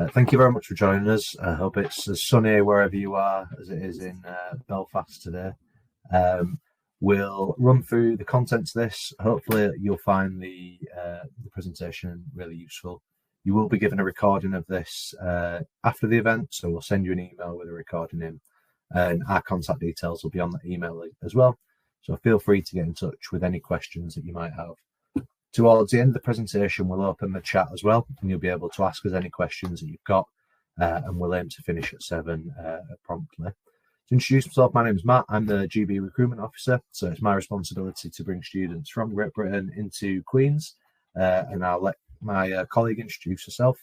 Thank you very much for joining us. I hope it's as sunny wherever you are as it is in Belfast today. We'll run through the contents of this. Hopefully you'll find the presentation really useful. You will be given a recording of this after the event, so we'll send you an email with a recording in, and our contact details will be on the email as well. So feel free to get in touch with any questions that you might have. Towards the end of the presentation, we'll open the chat as well, and you'll be able to ask us any questions that you've got, and we'll aim to finish at 7 promptly. To introduce myself, my name is Matt. I'm the GB Recruitment Officer, so it's my responsibility to bring students from Great Britain into Queen's, and I'll let my colleague introduce herself.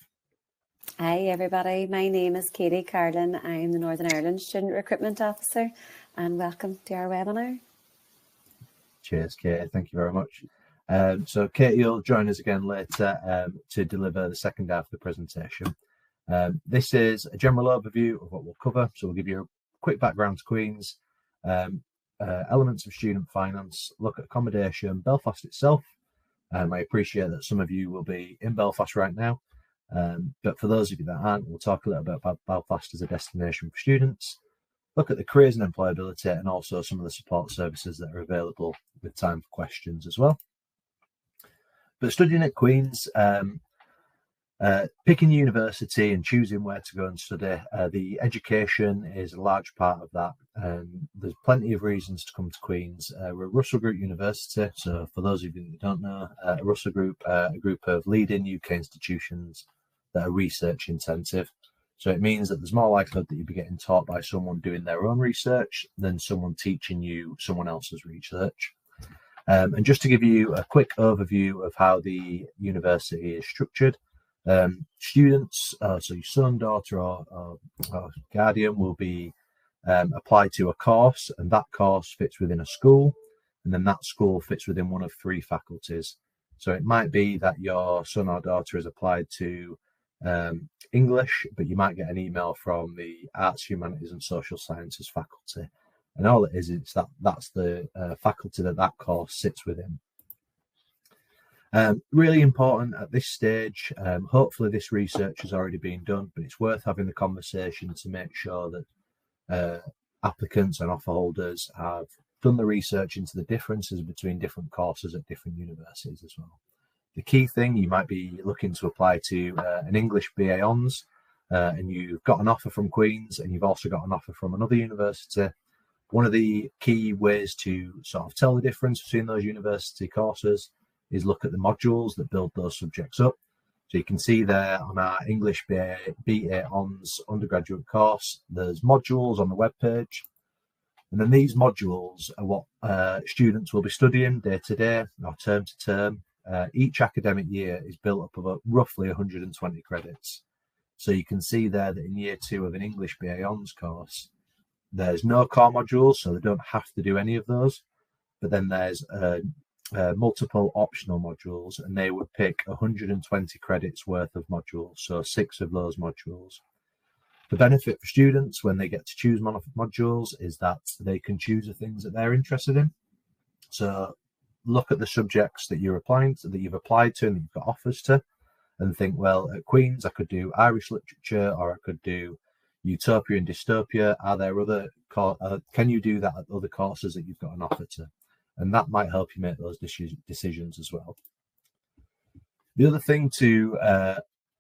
Hi everybody, my name is Katie Carlin. I'm the Northern Ireland Student Recruitment Officer, and welcome to our webinar. Cheers, Katie. Thank you very much. So Katie will join us again later to deliver the second half of the presentation. This is a general overview of what we'll cover. So we'll give you a quick background to Queen's, elements of student finance, look at accommodation, Belfast itself. I appreciate that some of you will be in Belfast right now, but for those of you that aren't, we'll talk a little bit about Belfast as a destination for students, look at the careers and employability, and also some of the support services that are available with time for questions as well. But studying at Queen's, picking university and choosing where to go and study, the education is a large part of that. There's plenty of reasons to come to Queen's. We're a Russell Group University, so for those of you who don't know, a Russell Group, a group of leading UK institutions that are research intensive. So it means that there's more likelihood that you'll be getting taught by someone doing their own research than someone teaching you someone else's research. And just to give you a quick overview of how the university is structured, students, so your son, daughter, or guardian will be applied to a course, and that course fits within a school, and then that school fits within one of 3 faculties. So it might be that your son or daughter is applied to English, but you might get an email from the Arts, Humanities and Social Sciences faculty. And all it is that's the faculty that course sits within. Really important at this stage, hopefully this research has already been done, but it's worth having the conversation to make sure that applicants and offer holders have done the research into the differences between different courses at different universities as well. The key thing, you might be looking to apply to an English BA Hons, and you've got an offer from Queen's, and you've also got an offer from another university. One of the key ways to sort of tell the difference between those university courses is look at the modules that build those subjects up. So you can see there on our English BA Hons undergraduate course, there's modules on the webpage. And then these modules are what students will be studying day to day or term to term. Each academic year is built up of roughly 120 credits. So you can see there that in year 2 of an English BA Hons course, there's no core modules, so they don't have to do any of those. But then there's multiple optional modules, and they would pick 120 credits worth of modules, so 6 of those modules. The benefit for students when they get to choose modules is that they can choose the things that they're interested in. So look at the subjects that you're applying to, that you've applied to and that you've got offers to, and think, well, at Queen's I could do Irish literature, or I could do Utopia and Dystopia. Are there other can you do that at other courses that you've got an offer to? And that might help you make those decisions as well. The other thing to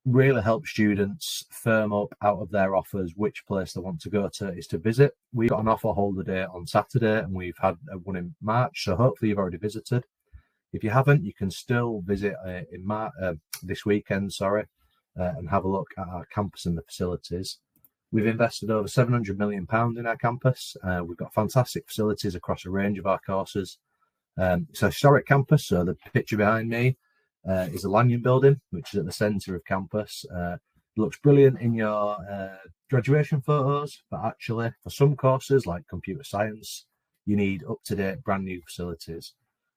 really help students firm up out of their offers which place they want to go to is to visit. We've got an offer holder day on Saturday, and we've had one in March, so hopefully you've already visited. If you haven't, you can still visit this weekend, and have a look at our campus and the facilities. We've invested over £700 million in our campus. We've got fantastic facilities across a range of our courses. It's a historic campus, so the picture behind me is the Lanyon building, which is at the centre of campus. It looks brilliant in your graduation photos, but actually for some courses like computer science, you need up-to-date brand new facilities.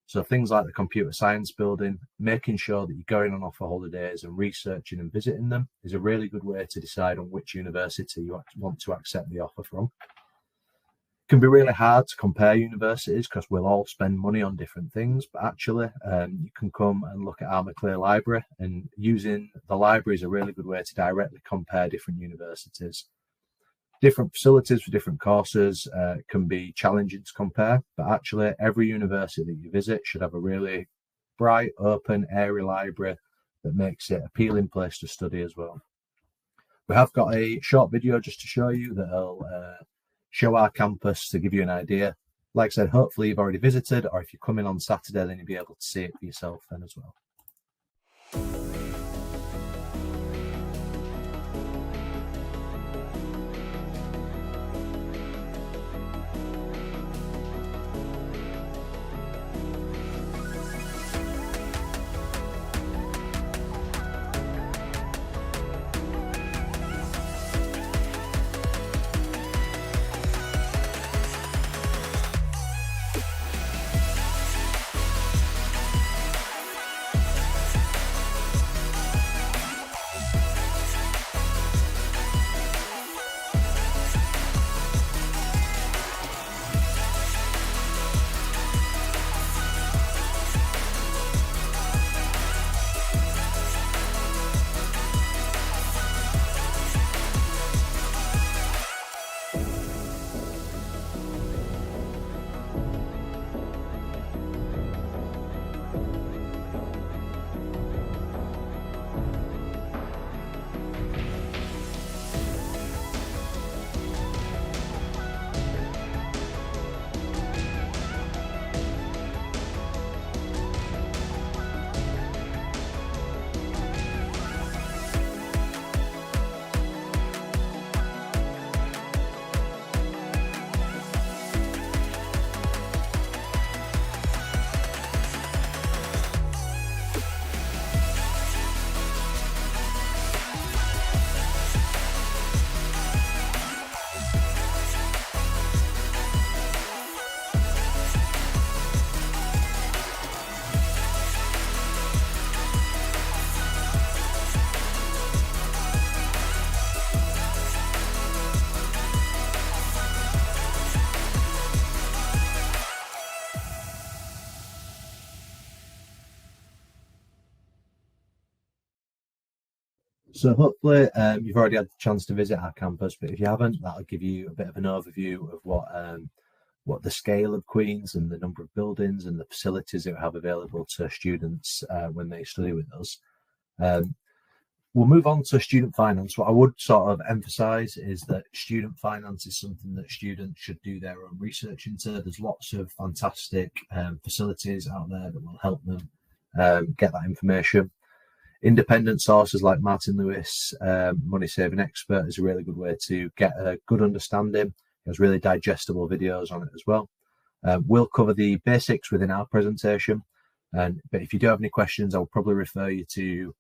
So things like the computer science building, making sure that you're going on offer holidays and researching and visiting them is a really good way to decide on which university you want to accept the offer from. can be really hard to compare universities because we'll all spend money on different things, but actually you can come and look at our Maclear Library, and using the library is a really good way to directly compare different universities. Different facilities for different courses can be challenging to compare, but actually every university that you visit should have a really bright, open, airy library that makes it an appealing place to study as well. We have got a short video just to show you that'll show our campus to give you an idea. Like I said, hopefully you've already visited, or if you come in on Saturday, then you'll be able to see it for yourself then as well. So hopefully you've already had the chance to visit our campus, but if you haven't, that'll give you a bit of an overview of what the scale of Queen's and the number of buildings and the facilities that we have available to students when they study with us. We'll move on to student finance. What I would sort of emphasise is that student finance is something that students should do their own research into. There's lots of fantastic facilities out there that will help them get that information. Independent sources like Martin Lewis, Money Saving Expert, is a really good way to get a good understanding. There's really digestible videos on it as well. We'll cover the basics within our presentation, but if you do have any questions, I'll probably refer you to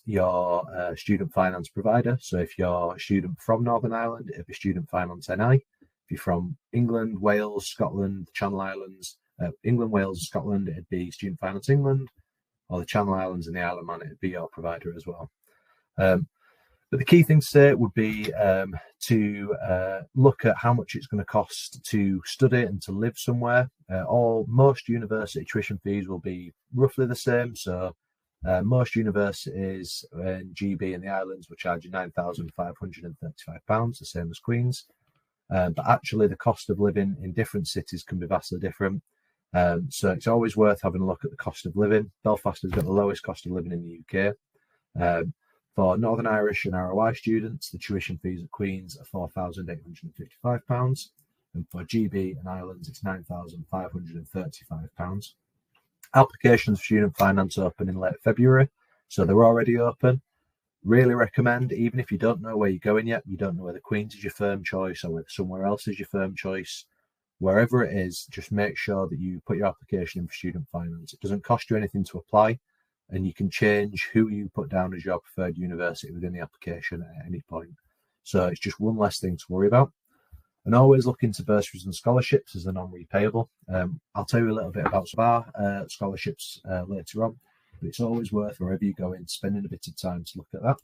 your student finance provider. So if you're a student from Northern Ireland, it'll be Student Finance NI. If you're from England, Wales, Scotland, the Channel Islands, England, Wales, and Scotland, it'd be Student Finance England, or the Channel Islands and the Isle of Man, it'd be your provider as well. But the key thing to say would be to look at how much it's going to cost to study and to live somewhere. Most university tuition fees will be roughly the same. So most universities in GB and the islands will charge you £9,535, the same as Queen's. But actually the cost of living in different cities can be vastly different. So it's always worth having a look at the cost of living. Belfast has got the lowest cost of living in the UK. For Northern Irish and ROI students, the tuition fees at Queen's are £4,855, and for GB and Ireland, it's £9,535. Applications for student finance open in late February, so they're already open. Really recommend, even if you don't know where you're going yet, you don't know whether Queen's is your firm choice or whether somewhere else is your firm choice, wherever it is, just make sure that you put your application in for student finance. It doesn't cost you anything to apply, and you can change who you put down as your preferred university within the application at any point. So it's just one less thing to worry about. And always look into bursaries and scholarships as they're non-repayable. I'll tell you a little bit about some of our scholarships later on, but it's always worth, wherever you go in, spending a bit of time to look at that.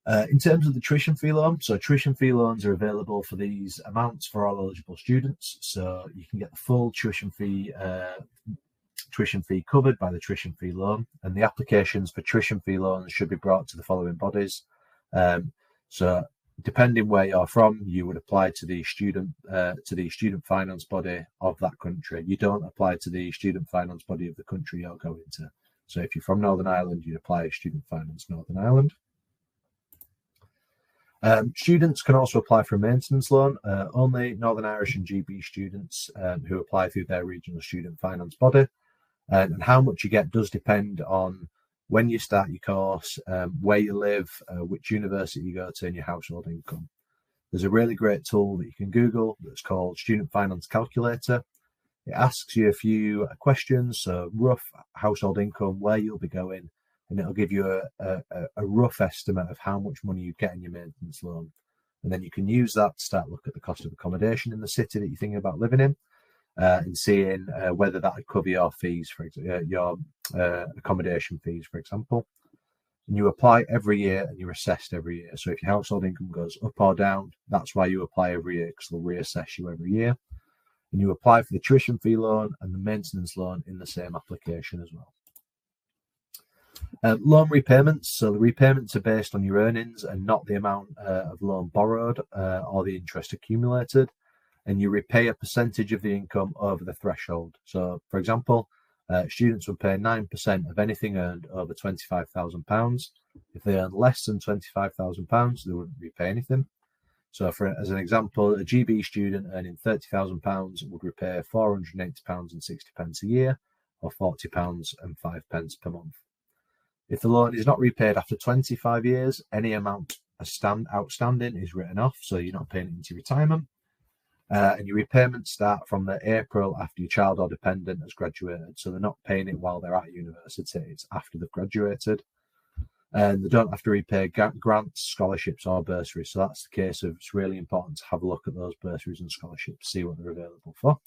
In terms of the tuition fee loan, so tuition fee loans are available for these amounts for all eligible students. So you can get the full tuition fee covered by the tuition fee loan, and the applications for tuition fee loans should be brought to the following bodies. So depending where you're from, you would apply to the student finance body of that country. You don't apply to the student finance body of the country you're going to. So if you're from Northern Ireland, you'd apply Student Finance Northern Ireland. Students can also apply for a maintenance loan. Only Northern Irish and GB students who apply through their regional student finance body. And how much you get does depend on when you start your course, where you live, which university you go to, and your household income. There's a really great tool that you can Google that's called Student Finance Calculator. It asks you a few questions, so rough household income, where you'll be going, and it'll give you a rough estimate of how much money you get in your maintenance loan. And then you can use that to start look at the cost of accommodation in the city that you're thinking about living in, and seeing whether that would cover your fees, for your accommodation fees, for example. And you apply every year and you're assessed every year. So if your household income goes up or down, that's why you apply every year, because they'll reassess you every year. And you apply for the tuition fee loan and the maintenance loan in the same application as well. Loan repayments. So the repayments are based on your earnings and not the amount of loan borrowed or the interest accumulated. And you repay a percentage of the income over the threshold. So, for example, students would pay 9% of anything earned over £25,000. If they earn less than £25,000, they wouldn't repay anything. So, as an example, a GB student earning £30,000 would repay £480.60 a year, or £40.05 per month. If the loan is not repaid after 25 years, any amount outstanding is written off, so you're not paying it into retirement. And your repayments start from the April after your child or dependent has graduated. So they're not paying it while they're at university, it's after they've graduated. And they don't have to repay grants, scholarships or bursaries. So that's the case of it's really important to have a look at those bursaries and scholarships, see what they're available for.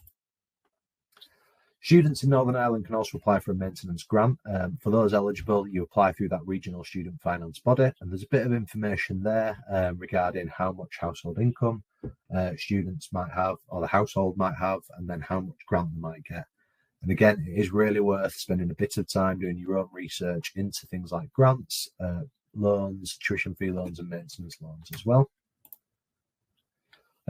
Students in Northern Ireland can also apply for a maintenance grant. For those eligible, you apply through that regional student finance body, and there's a bit of information there regarding how much household income students might have, or the household might have, and then how much grant they might get. And again, it is really worth spending a bit of time doing your own research into things like grants, loans, tuition fee loans, and maintenance loans as well.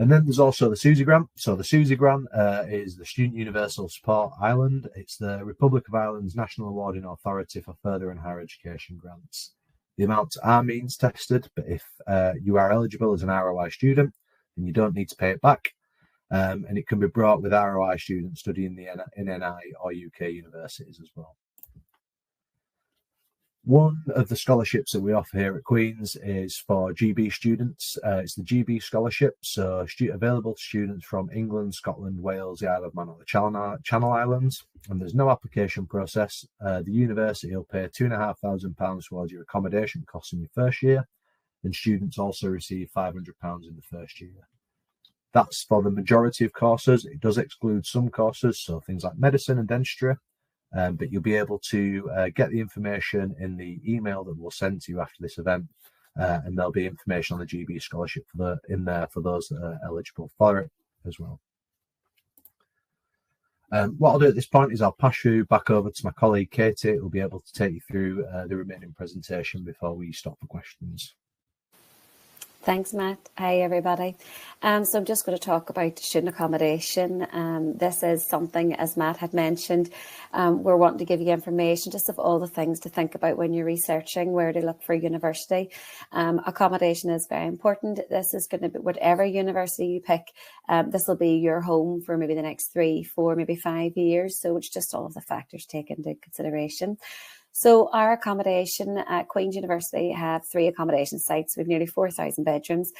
And then there's also the SUSI grant. So the SUSI grant is the Student Universal Support Ireland. It's the Republic of Ireland's national awarding authority for further and higher education grants. The amounts are means tested, but if you are eligible as an ROI student, then you don't need to pay it back. And it can be brought with ROI students studying in NI or UK universities as well. One of the scholarships that we offer here at Queen's is for GB students. It's the GB scholarship, so available to students from England, Scotland, Wales, the Isle of Man, or the Channel Islands. And there's no application process. The university will pay £2,500 towards your accommodation costs in your first year, and students also receive £500 in the first year. That's for the majority of courses. It does exclude some courses, so things like medicine and dentistry. But you'll be able to get the information in the email that we'll send to you after this event, and there'll be information on the GB scholarship in there for those that are eligible for it as well. What I'll do at this point is I'll pass you back over to my colleague Katie, who'll be able to take you through the remaining presentation before we stop for questions. Thanks, Matt. Hi, everybody. So I'm just going to talk about student accommodation. This is something, as Matt had mentioned, we're wanting to give you information just of all the things to think about when you're researching where to look for university. Accommodation is very important. This is going to be whatever university you pick. This will be your home for maybe the next 3, 4, maybe 5 years. So it's just all of the factors taken into consideration. So our accommodation at Queen's University have 3 accommodation sites. We've nearly 4,000 bedrooms.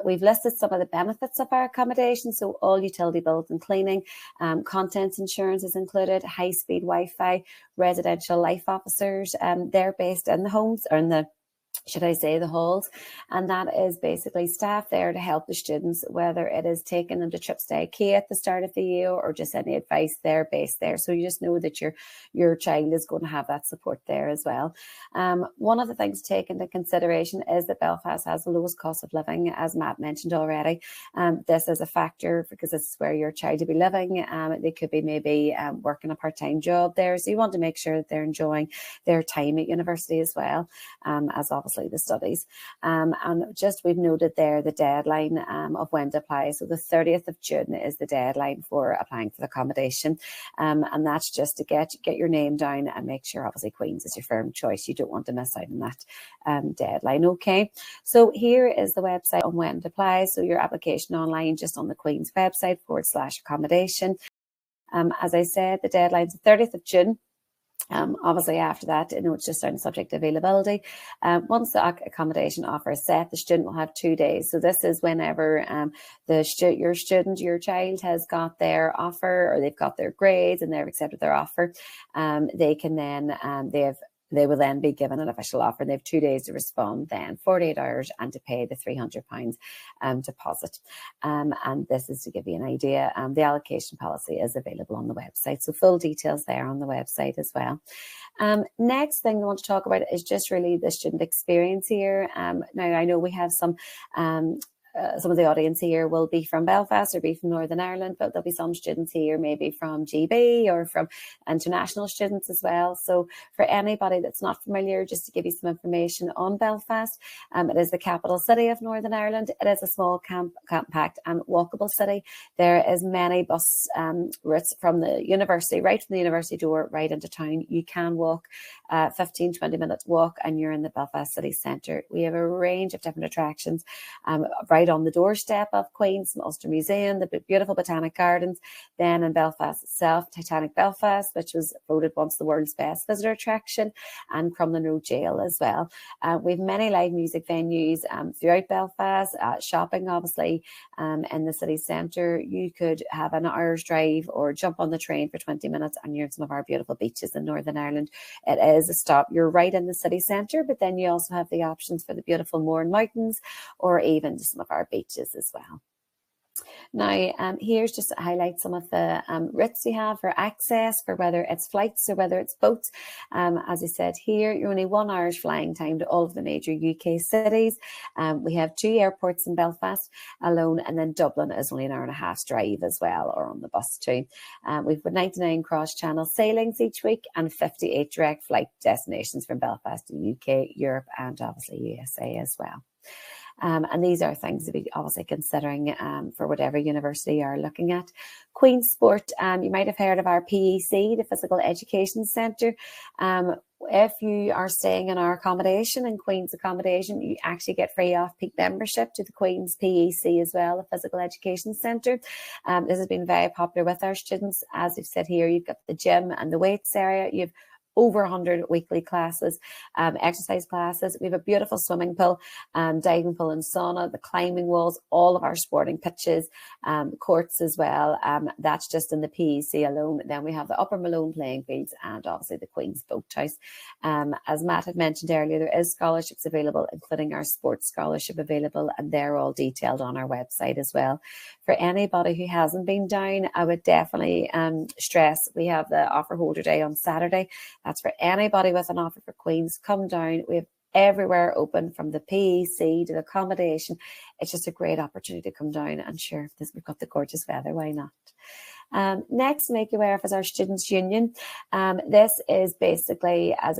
We've listed some of the benefits of our accommodation. So all utility bills and cleaning, contents insurance is included, high-speed Wi-Fi, residential life officers. They're based in the homes or in the should I say, the halls. And that is basically staff there to help the students, whether it is taking them to trips to IKEA at the start of the year or just any advice there, based there. So you just know that your child is going to have that support there as well. One of the things to take into consideration is that Belfast has the lowest cost of living, as Matt mentioned already. This is a factor because this is where your child will be living. They could be maybe working a part-time job there. So you want to make sure that they're enjoying their time at university as well, as obviously the studies. And just we've noted there the deadline of when to apply. So the 30th of June is the deadline for applying for the accommodation. And that's just to get your name down and make sure obviously Queen's is your firm choice. You don't want to miss out on that deadline. Okay, so here is the website on when to apply. So your application online just on the Queen's website /accommodation. As I said, the deadline's the 30th of June. Obviously after that, it's just down to subject to availability. Once the accommodation offer is set, the student will have 2 days. So this is whenever your child has got their offer, or they've got their grades and they've accepted their offer. They can then they will then be given an official offer. They have 2 days to respond, then 48 hours, and to pay the £300 deposit. And this is to give you an idea. The allocation policy is available on the website. So full details there on the website as well. Next thing I want to talk about is just really the student experience here. Now, I know we have some of the audience here will be from Belfast or be from Northern Ireland, but there'll be some students here maybe from GB or from international students as well. So for anybody that's not familiar, just to give you some information on Belfast, it is the capital city of Northern Ireland. It is a small, compact and walkable city. There is many bus routes from the university, right from the university door, right into town. You can walk 15-20 minutes walk and you're in the Belfast city centre. We have a range of different attractions right on the doorstep of Queen's, Ulster Museum, the beautiful Botanic Gardens. Then in Belfast itself, Titanic Belfast, which was voted once the world's best visitor attraction, and Crumlin Road Jail as well. We have many live music venues throughout Belfast, shopping obviously in the city centre. You could have an hour's drive or jump on the train for 20 minutes and you're in some of our beautiful beaches in Northern Ireland. It is a stop. You're right in the city centre, but then you also have the options for the beautiful Mourne Mountains or even some of our beaches as well. Now, here's just to highlight some of the routes you have for access, for whether it's flights or whether it's boats. As I said here, you're only 1 hour's flying time to all of the major UK cities. We have 2 airports in Belfast alone, and then Dublin is only an hour and a half's drive as well, or on the bus too. We've got 99 cross-channel sailings each week and 58 direct flight destinations from Belfast to UK, Europe, and obviously USA as well. And these are things to be obviously considering for whatever university you're looking at. Queen's Sport, you might have heard of our PEC, the Physical Education Centre. If you are staying in our accommodation, in Queen's accommodation, you actually get free off-peak membership to the Queen's PEC as well, the Physical Education Centre. This has been very popular with our students. As we've said here, you've got the gym and the weights area. You've over 100 weekly classes, exercise classes. We have a beautiful swimming pool, diving pool and sauna, the climbing walls, all of our sporting pitches, courts as well. That's just in the PEC alone. Then we have the Upper Malone playing fields and obviously the Queen's Boathouse. As Matt had mentioned earlier, there is scholarships available, including our sports scholarship available, and they're all detailed on our website as well. For anybody who hasn't been down, I would definitely stress we have the offer holder day on Saturday. That's for anybody with an offer for Queen's. Come down. We have everywhere open, from the PEC to the accommodation. It's just a great opportunity to come down, and sure, we've got the gorgeous weather. Why not? Next, to make you aware of, is our Students' Union. This is basically, as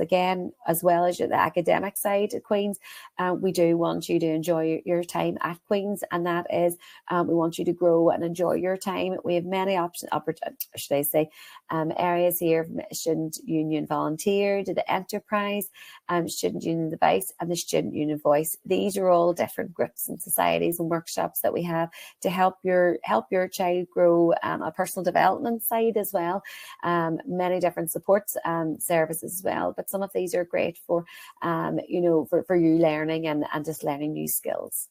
well as the academic side at Queen's, we do want you to enjoy your time at Queen's, and that is, we want you to grow and enjoy your time. We have many areas here, from Student Union Volunteer to the Enterprise, Student Union Device, and the Student Union Voice. These are all different groups and societies and workshops that we have to help your child grow, a personal development side as well. Many different supports services as well, but some of these are great for for you learning and just learning new skills.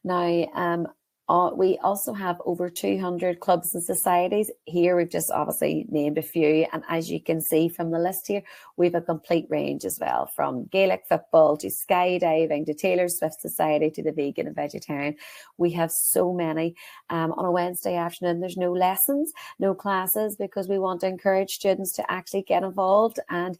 Now, We also have over 200 clubs and societies. Here we've just obviously named a few, and as you can see from the list here, we have a complete range as well, from Gaelic football to skydiving to Taylor Swift Society to the vegan and vegetarian. We have so many. On a Wednesday afternoon, there's no lessons, no classes, because we want to encourage students to actually get involved, and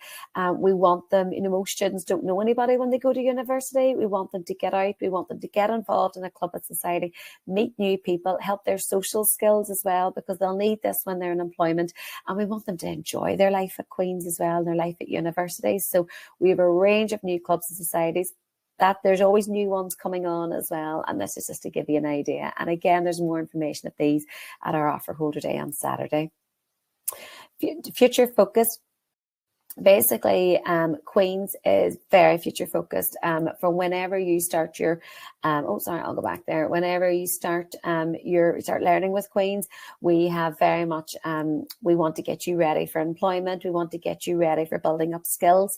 we want them, most students don't know anybody when they go to university. We want them to get out, we want them to get involved in a club and society, meet new people, help their social skills as well, because they'll need this when they're in employment. And we want them to enjoy their life at Queen's as well, and their life at universities. So we have a range of new clubs and societies that there's always new ones coming on as well. And this is just to give you an idea. And again, there's more information of these at our offer holder day on Saturday. Future focused. Basically, Queen's is very future focused. From whenever you start your, I'll go back there. Whenever you start start learning with Queen's, we have very much, we want to get you ready for employment. We want to get you ready for building up skills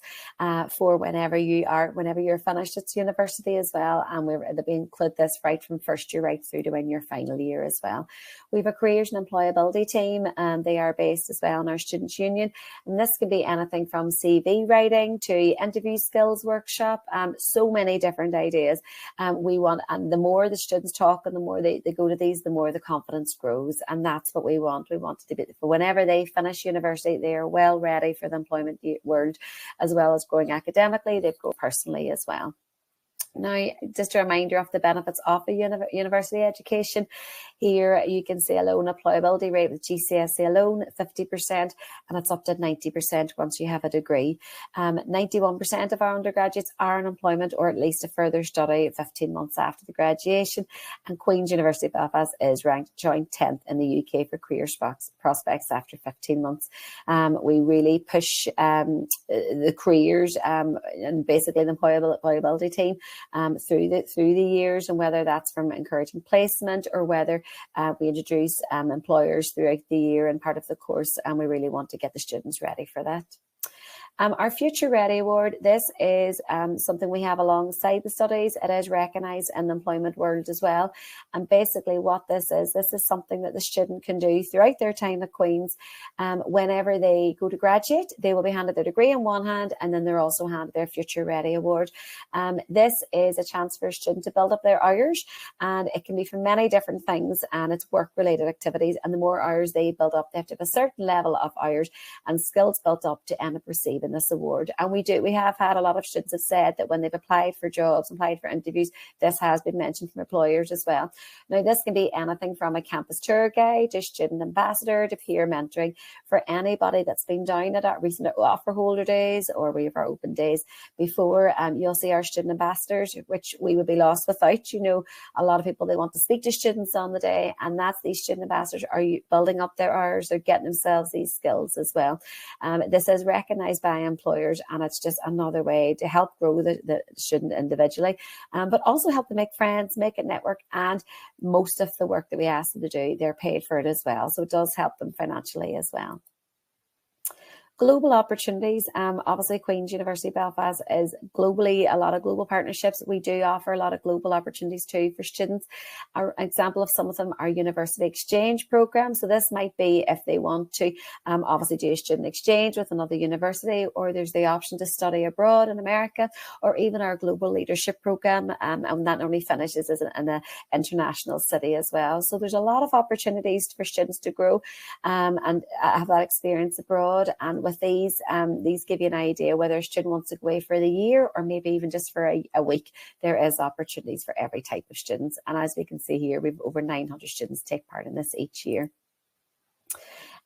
for whenever you're finished at university as well. And we include this right from first year right through to when your final year as well. We have a careers and employability team, and they are based as well in our students' union. And this could be anything from CV writing to interview skills workshop, so many different ideas. And the more the students talk and the more they go to these, the more the confidence grows. And that's what we want. We want it to be, for whenever they finish university, they are well ready for the employment world, as well as growing academically, they grow personally as well. Now, just a reminder of the benefits of a university education. Here you can see a loan employability rate with GCSE alone, 50%, and it's up to 90% once you have a degree. 91% of our undergraduates are in employment or at least a further study 15 months after the graduation. And Queen's University Belfast is ranked joint 10th in the UK for career prospects after 15 months. We really push the careers and basically the employability team through the years, and whether that's from encouraging placement or whether we introduce employers throughout the year and part of the course, and we really want to get the students ready for that. Our Future Ready Award, this is something we have alongside the studies. It is recognised in the employment world as well. And basically what this is something that the student can do throughout their time at Queen's. Whenever they go to graduate, they will be handed their degree in one hand, and then they're also handed their Future Ready Award. This is a chance for a student to build up their hours, and it can be for many different things, and it's work-related activities. And the more hours they build up, they have to have a certain level of hours and skills built up to end up receiving this award. And we have had a lot of students have said that when they've applied for jobs, applied for interviews, this has been mentioned from employers as well. Now, this can be anything from a campus tour guide to student ambassador to peer mentoring for anybody that's been down at our recent offer holder days, or we have our open days before. You'll see our student ambassadors, which we would be lost without. A lot of people, they want to speak to students on the day, and that's these student ambassadors are building up their hours, they're getting themselves these skills as well. This is recognised by employers, and it's just another way to help grow the student individually, but also help them make friends, make a network, and most of the work that we ask them to do, they're paid for it as well. So it does help them financially as well. Global opportunities. Obviously, Queen's University Belfast is globally a lot of global partnerships. We do offer a lot of global opportunities too for students. An example of some of them are university exchange programs. So this might be if they want to obviously do a student exchange with another university, or there's the option to study abroad in America, or even our global leadership program, and that normally finishes in an international city as well. So there's a lot of opportunities for students to grow and have that experience abroad. And with these give you an idea whether a student wants to go away for the year or maybe even just for a week. There is opportunities for every type of students. And as we can see here, we've over 900 students take part in this each year.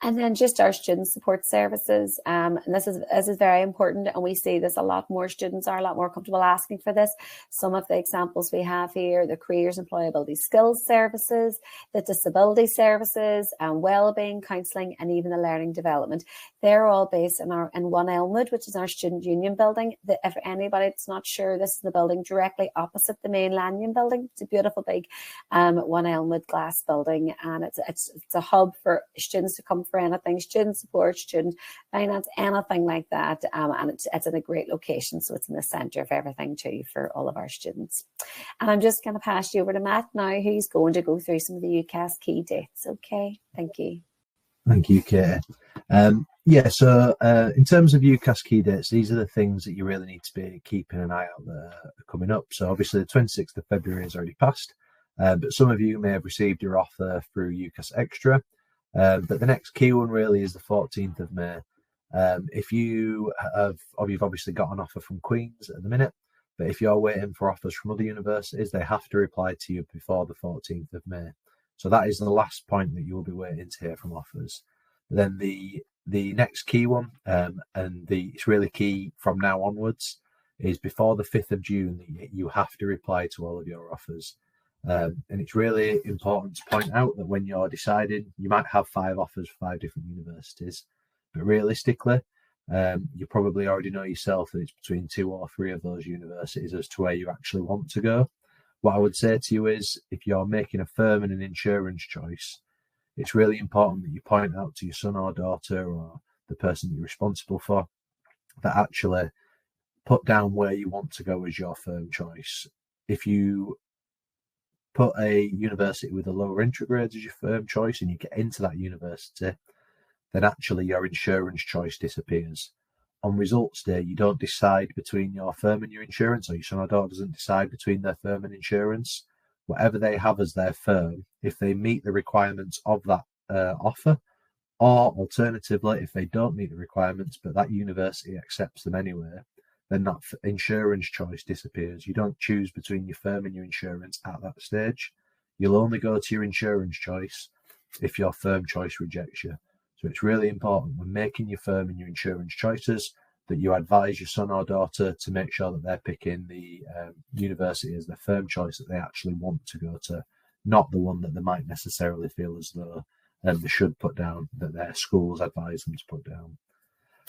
And then just our student support services. And this is very important. And we see this a lot more. Students are a lot more comfortable asking for this. Some of the examples we have here, the careers, employability skills services, the disability services, and wellbeing, counselling, and even the learning development. They're all based in One Elmwood, which is our student union building. If anybody that's not sure, this is the building directly opposite the main Lanyon building. It's a beautiful big One Elmwood glass building. And it's a hub for students to come for anything, student support, student finance, anything like that. And it's in a great location, so it's in the centre of everything too for all of our students. And I'm just going to pass you over to Matt now, who's going to go through some of the UCAS key dates. Okay, thank you. Thank you, Kate. So in terms of UCAS key dates, these are the things that you really need to be keeping an eye out that are coming up. So obviously the 26th of February has already passed, but some of you may have received your offer through UCAS Extra. But the next key one really is the 14th of May. If you've obviously got an offer from Queen's at the minute, but if you're waiting for offers from other universities, they have to reply to you before the 14th of May. So that is the last point that you will be waiting to hear from offers. Then the next key one, it's really key from now onwards, is before the 5th of June, you have to reply to all of your offers. And it's really important to point out that when you're deciding, you might have 5 offers for 5 different universities, but realistically, you probably already know yourself that it's between 2 or 3 of those universities as to where you actually want to go. What I would say to you is, if you're making a firm and an insurance choice, it's really important that you point out to your son or daughter or the person you're responsible for that actually put down where you want to go as your firm choice. If you put a university with a lower entry grade as your firm choice and you get into that university, then actually your insurance choice disappears. On results day, you don't decide between your firm and your insurance, or your son or daughter doesn't decide between their firm and insurance. Whatever they have as their firm, if they meet the requirements of that offer, or alternatively, if they don't meet the requirements, but that university accepts them anyway, then that insurance choice disappears. You don't choose between your firm and your insurance at that stage. You'll only go to your insurance choice if your firm choice rejects you. So it's really important when making your firm and your insurance choices that you advise your son or daughter to make sure that they're picking the university as their firm choice that they actually want to go to, not the one that they might necessarily feel as though they should put down, that their schools advise them to put down.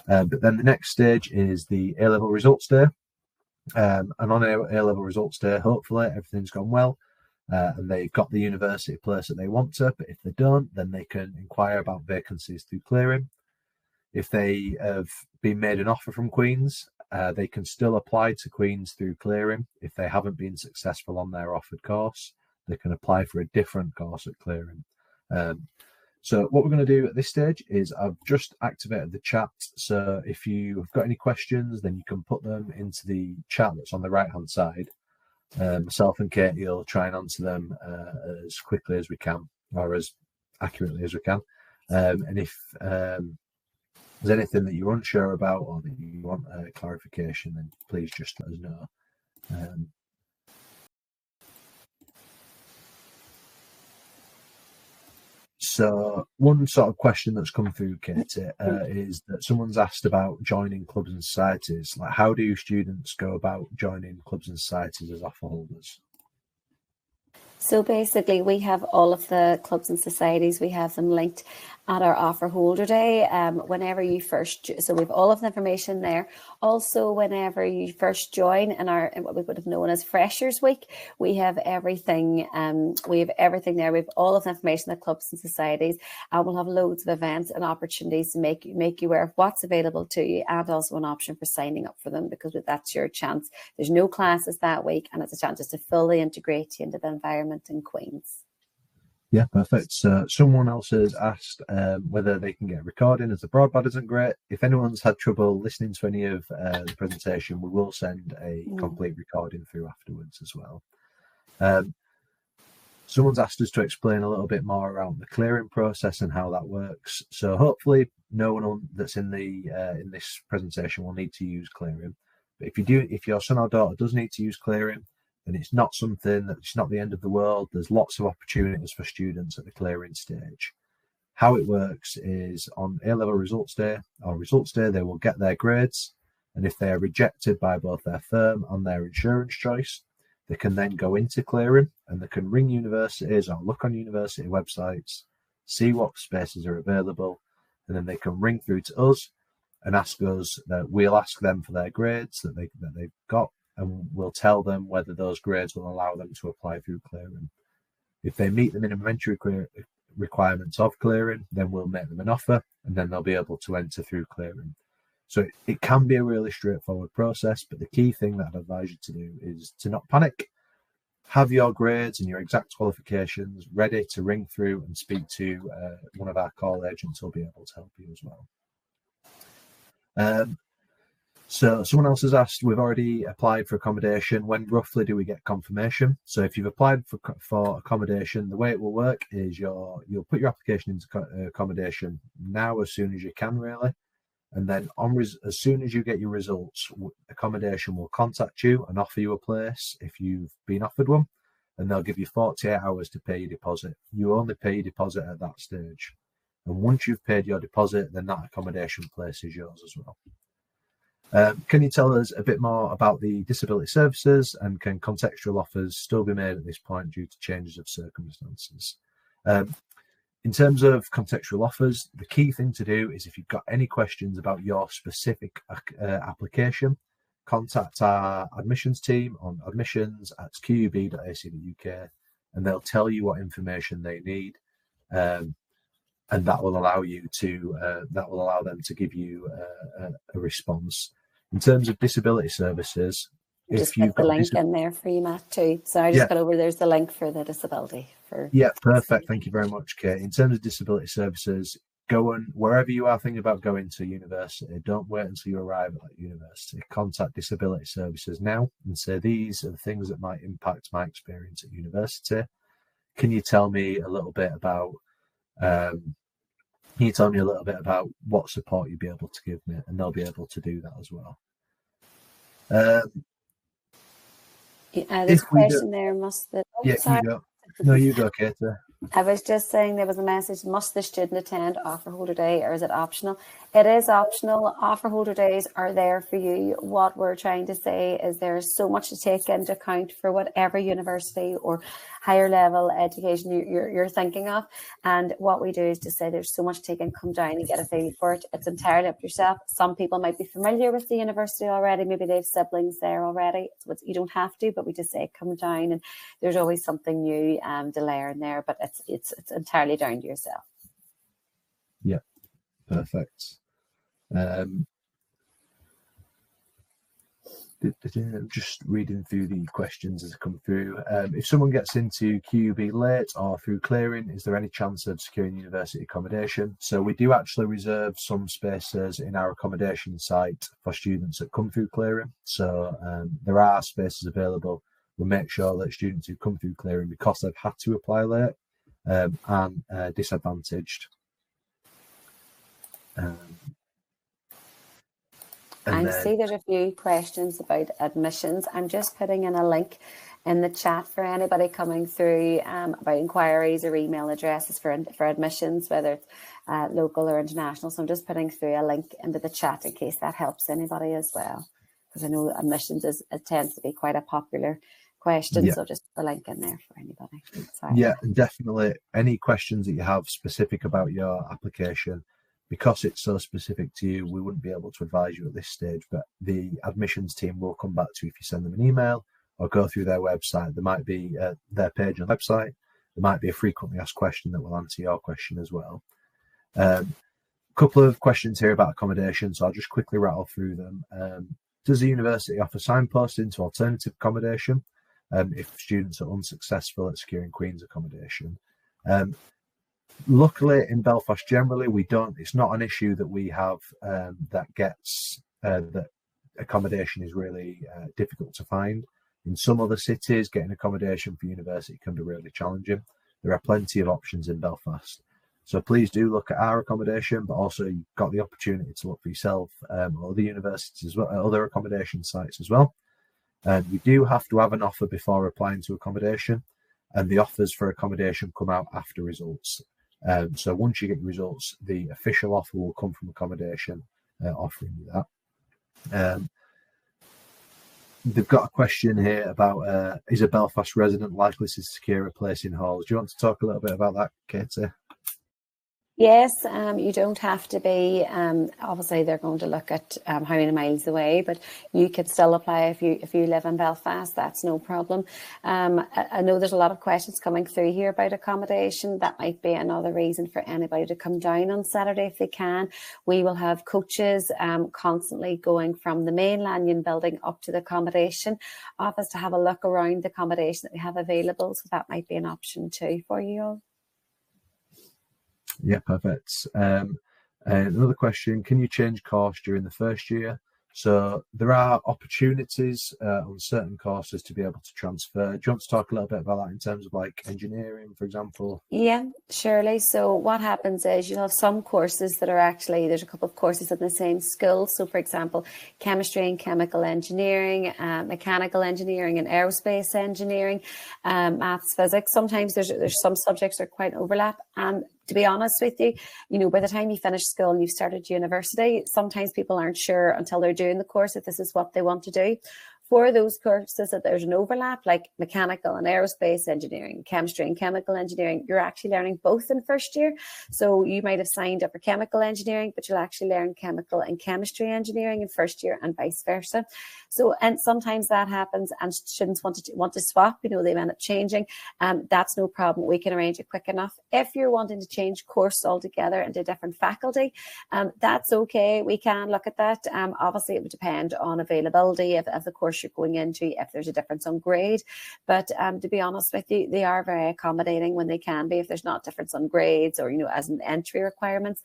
But then the next stage is the A-level results day. And on A-level results day, hopefully everything's gone well. And they've got the university place that they want to, but if they don't, then they can inquire about vacancies through clearing. If they have been made an offer from Queen's, they can still apply to Queen's through clearing. If they haven't been successful on their offered course, they can apply for a different course at clearing. So what we're going to do at this stage is I've just activated the chat. So if you've got any questions, then you can put them into the chat that's on the right-hand side. Myself and Katie will try and answer them as quickly as we can, or as accurately as we can. And if there's anything that you're unsure about or that you want clarification, then please just let us know. So one sort of question that's come through, Katie, is that someone's asked about joining clubs and societies. Like, how do students go about joining clubs and societies as offer holders? So basically, we have all of the clubs and societies, we have them linked at our offer holder day. Whenever you first, so we have all of the information there. Also, whenever you first join in what we would have known as Freshers Week, we have everything. We have everything there. We have all of the information, the clubs and societies, and we'll have loads of events and opportunities to make you aware of what's available to you, and also an option for signing up for them, because that's your chance. There's no classes that week, and it's a chance just to fully integrate you into the environment in Queen's. Yeah, perfect. So someone else has asked whether they can get a recording, as the broadband isn't great. If anyone's had trouble listening to any of the presentation, we will send a complete recording through afterwards as well. Someone's asked us to explain a little bit more around the clearing process and how that works. So hopefully no one that's in this presentation will need to use clearing. But if your son or daughter does need to use clearing, then it's not the end of the world. There's lots of opportunities for students at the clearing stage. How it works is on A-level results day or results day, they will get their grades. And if they are rejected by both their firm and their insurance choice, they can then go into clearing and they can ring universities or look on university websites, see what spaces are available, and then they can ring through to us and ask us that we'll ask them for their grades that they've got, and we'll tell them whether those grades will allow them to apply through clearing. If they meet the minimum entry requirements of clearing, then we'll make them an offer, and then they'll be able to enter through clearing. So it can be a really straightforward process, but the key thing that I'd advise you to do is to not panic. Have your grades and your exact qualifications ready to ring through and speak to one of our call agents who'll be able to help you as well. So someone else has asked, we've already applied for accommodation. When roughly do we get confirmation? So if you've applied for accommodation, the way it will work is you'll put your application into accommodation now as soon as you can, really. And then as soon as you get your results, accommodation will contact you and offer you a place if you've been offered one. And they'll give you 48 hours to pay your deposit. You only pay your deposit at that stage. And once you've paid your deposit, then that accommodation place is yours as well. Can you tell us a bit more about the disability services, and can contextual offers still be made at this point due to changes of circumstances? In terms of contextual offers, the key thing to do is if you've got any questions about your specific application, contact our admissions team on admissions@qub.ac.uk, and they'll tell you what information they need, and that will allow them to give you a response. In terms of disability services, just put the link in there for you, Matt, too. So I just got over, there's the link for the disability. Perfect. Thank you very much, Kate. In terms of disability services, go and wherever you are thinking about going to university, don't wait until you arrive at university. Contact disability services now and say, these are the things that might impact my experience at university. Can you tell me a little bit about what support you'd be able to give me? And they'll be able to do that as well. This question there you go. No, you go, Kate. I was just saying, there was a message, must the student attend offer holder day, or is it optional? It is optional. Offer holder days are there for you. What we're trying to say is there's so much to take into account for whatever university or higher level education you're thinking of. And what we do is to say there's so much to take in, come down and get a feel for it. It's entirely up to yourself. Some people might be familiar with the university already. Maybe they have siblings there already. So you don't have to, but we just say come down, and there's always something new to learn there. But it's entirely down to yourself. Yeah, perfect. Just reading through the questions as they come through. If someone gets into QUB late or through clearing, is there any chance of securing university accommodation? So we do actually reserve some spaces in our accommodation site for students that come through clearing. So there are spaces available. We'll make sure that students who come through clearing, because they've had to apply late, and disadvantaged. See there's a few questions about admissions. I'm just putting in a link in the chat for anybody coming through about inquiries or email addresses for admissions, whether it's local or international. So I'm just putting through a link into the chat in case that helps anybody as well, because I know admissions it tends to be quite a popular question. So just put a link in there for anybody. Sorry. Yeah, definitely. Any questions that you have specific about your application, because it's so specific to you, we wouldn't be able to advise you at this stage, but the admissions team will come back to you if you send them an email or go through their website. There might be their page on the website. There might be a frequently asked question that will answer your question as well. Couple of questions here about accommodation, so I'll just quickly rattle through them. Does the university offer signposting to alternative accommodation if students are unsuccessful at securing Queen's accommodation? Luckily, in Belfast generally, we don't. It's not an issue that we have that accommodation is really difficult to find. In some other cities, getting accommodation for university can be really challenging. There are plenty of options in Belfast. So please do look at our accommodation, but also you've got the opportunity to look for yourself or other universities as well, other accommodation sites as well. You do have to have an offer before applying to accommodation, and the offers for accommodation come out after results. So once you get your results, the official offer will come from accommodation offering you that. They've got a question here about is a Belfast resident likely to secure a place in halls? Do you want to talk a little bit about that, Katie? Yes, you don't have to be. Obviously, they're going to look at how many miles away, but you could still apply if you live in Belfast. That's no problem. I know there's a lot of questions coming through here about accommodation. That might be another reason for anybody to come down on Saturday if they can. We will have coaches constantly going from the main Lanyon building up to the accommodation office to have a look around the accommodation that we have available. So that might be an option too for you all. Yeah, perfect. And another question, can you change course during the first year? So there are opportunities on certain courses to be able to transfer. Do you want to talk a little bit about that in terms of like engineering, for example? Yeah, surely. So what happens is you'll have some courses that are actually, there's a couple of courses in the same school. So for example, chemistry and chemical engineering, mechanical engineering and aerospace engineering, maths, physics. Sometimes there's some subjects that are quite overlap. And to be honest with you, by the time you finish school and you've started university, sometimes people aren't sure until they're doing the course if this is what they want to do. For those courses that there's an overlap, like mechanical and aerospace engineering, chemistry and chemical engineering, you're actually learning both in first year. So you might have signed up for chemical engineering, but you'll actually learn chemical and chemistry engineering in first year and vice versa. So, and sometimes that happens and students want to swap, they end up changing. That's no problem. We can arrange it quick enough. If you're wanting to change course altogether into a different faculty, that's okay. We can look at that. Obviously, it would depend on availability of the course you're going into, if there's a difference on grade. But to be honest with you, they are very accommodating when they can be, if there's not difference on grades or, as an entry requirements.